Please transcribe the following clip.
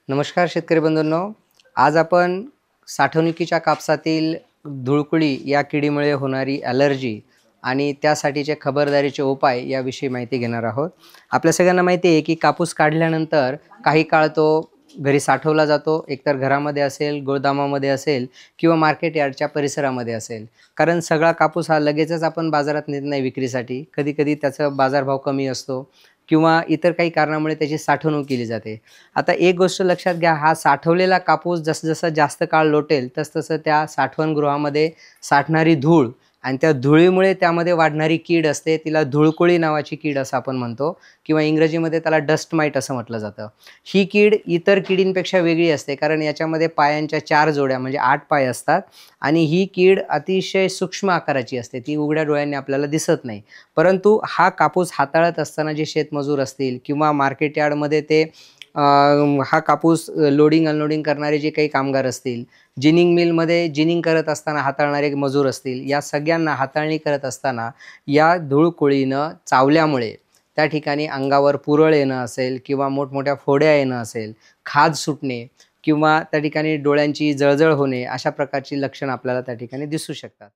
नमस्कार शेतकरी बंधूंनो, आज आपण साठवणुकीच्या कापसातील धुळकुळी या किडीमुळे होणारी ॲलर्जी आणि त्यासाठीचे खबरदारीचे उपाय याविषयी माहिती घेणार आहोत. आपल्या सगळ्यांना माहिती आहे की कापूस काढल्यानंतर काही काळ तो घरी साठवला जातो. एकतर घरामध्ये असेल, गोदामामध्ये असेल किंवा मार्केट यार्डच्या परिसरामध्ये असेल. कारण सगळा कापूस हा लगेचच आपण बाजारात नेत नाही विक्रीसाठी. कधी-कधी त्याचा बाजारभाव कमी असतो किंवा इतर काही कारणामुळे त्याची साठवणूक केली जाते. आता एक गोष्ट लक्षात घ्या, हा साठवलेला कापूस जसं-जसं जास्त काळ लोटेल, तसं-तसं त्या साठवणगृहामध्ये साठणारी धूळ आणि त्या धुळीमुळे त्यामध्ये वाढणारी कीड असते. तिला धुळकुळी नावाची कीड असं आपण म्हणतो किंवा इंग्रजीमध्ये त्याला डस्ट माईट असं म्हटलं जातं. ही कीड इतर किडींपेक्षा वेगळी असते, कारण याच्यामध्ये पायांच्या 4 जोड्या म्हणजे 8 पाय असतात आणि ही कीड अतिशय सूक्ष्म आकाराची असते. ती उघड्या डोळ्यांनी आपल्याला दिसत नाही. परंतु हा कापूस हाताळत असताना जे शेतमजूर असतील किंवा मार्केट यार्डमध्ये ते हा कापूस लोडिंग अनलोडिंग करणारे जे काही कामगार असतील, जिनिंग मिलमध्ये जिनिंग करत असताना हाताळणारे मजूर असतील, या सगळ्यांना हाताळणी करत असताना या धूळकुळीनं चावल्यामुळे त्या ठिकाणी अंगावर पुरळ येणं असेल किंवा मोठमोठ्या फोड्या येणं असेल, खाज सुटणे किंवा त्या ठिकाणी डोळ्यांची जळजळ होणे, अशा प्रकारची लक्षणं आपल्याला त्या ठिकाणी दिसू शकतात.